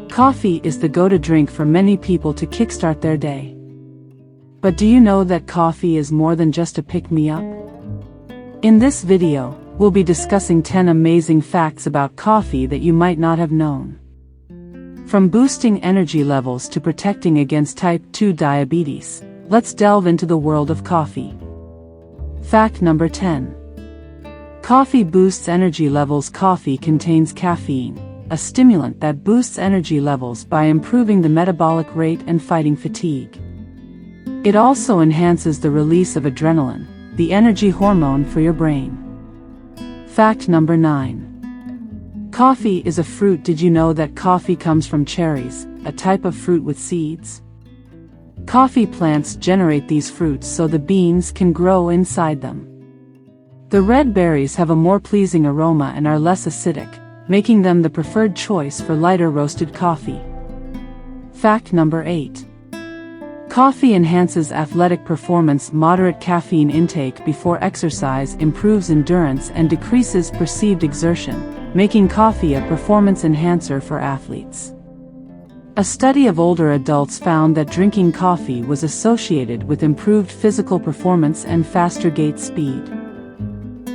Coffee is the go-to drink for many people to kickstart their day. But do you know that coffee is more than just a pick-me-up? In this video, we'll be discussing 10 amazing facts about coffee that you might not have known. From boosting energy levels to protecting against type 2 diabetes, let's delve into the world of coffee. Fact number 10. Coffee boosts energy levels. Coffee contains caffeine, a stimulant that boosts energy levels by improving the metabolic rate and fighting fatigue. It also enhances the release of adrenaline, the energy hormone for your brain. Fact number 9. Coffee is a fruit. Did you know that coffee comes from cherries, a type of fruit with seeds? Coffee plants generate these fruits so the beans can grow inside them. The red berries have a more pleasing aroma and are less acidic, making them the preferred choice for lighter roasted coffee. Fact number 8. Coffee enhances athletic performance. Moderate caffeine intake before exercise improves endurance and decreases perceived exertion, making coffee a performance enhancer for athletes. A study of older adults found that drinking coffee was associated with improved physical performance and faster gait speed.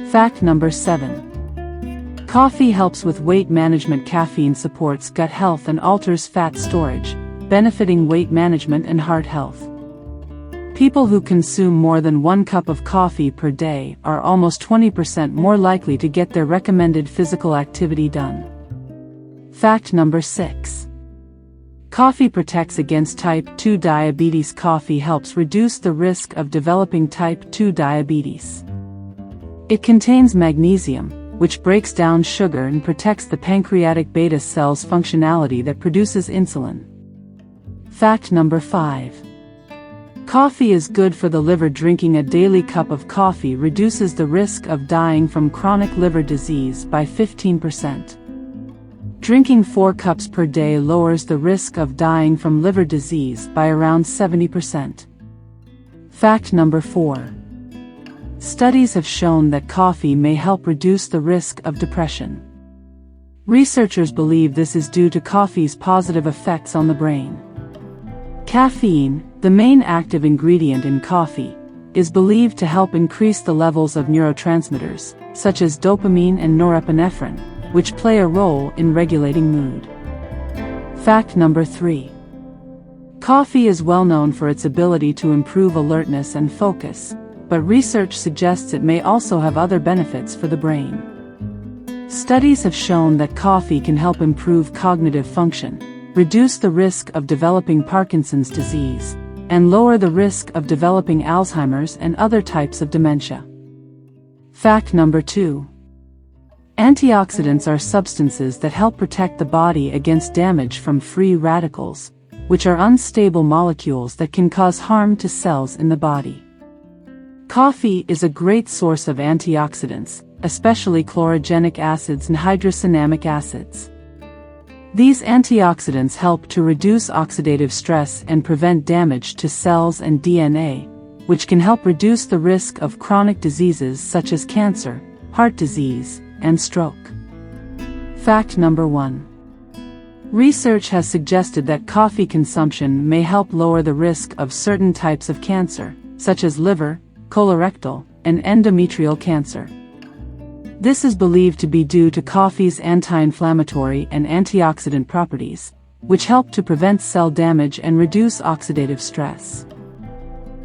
Fact number 7. Coffee helps with weight management. Caffeine supports gut health and alters fat storage, benefiting weight management and heart health. People who consume more than 1 cup of coffee per day are almost 20% more likely to get their recommended physical activity done. Fact number 6. Coffee protects against type 2 diabetes. Coffee helps reduce the risk of developing type 2 diabetes. It contains magnesium, which breaks down sugar and protects the pancreatic beta cell's functionality that produces insulin. Fact number 5. Coffee is good for the liver. Drinking a daily cup of coffee reduces the risk of dying from chronic liver disease by 15%. Drinking 4 cups per day lowers the risk of dying from liver disease by around 70%. Fact number 4. Studies have shown that coffee may help reduce the risk of depression. Researchers believe this is due to coffee's positive effects on the brain. Caffeine, the main active ingredient in coffee, is believed to help increase the levels of neurotransmitters, such as dopamine and norepinephrine, which play a role in regulating mood. Fact number 3. Coffee is well known for its ability to improve alertness and focus, but research suggests it may also have other benefits for the brain. Studies have shown that coffee can help improve cognitive function, reduce the risk of developing Parkinson's disease, and lower the risk of developing Alzheimer's and other types of dementia. Fact number 2. Antioxidants are substances that help protect the body against damage from free radicals, which are unstable molecules that can cause harm to cells in the body. Coffee is a great source of antioxidants, especially chlorogenic acids and hydrocinamic acids. These antioxidants help to reduce oxidative stress and prevent damage to cells and DNA, which can help reduce the risk of chronic diseases such as cancer, heart disease, and stroke. Fact number 1. Research has suggested that coffee consumption may help lower the risk of certain types of cancer, such as liver, colorectal, and endometrial cancer. This is believed to be due to coffee's anti-inflammatory and antioxidant properties, which help to prevent cell damage and reduce oxidative stress.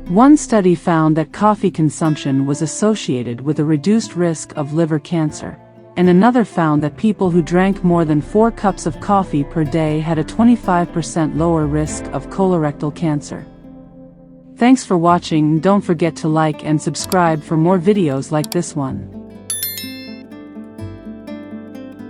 One study found that coffee consumption was associated with a reduced risk of liver cancer, and another found that people who drank more than 4 cups of coffee per day had a 25% lower risk of colorectal cancer. Thanks for watching. Don't forget to like and subscribe for more videos like this one.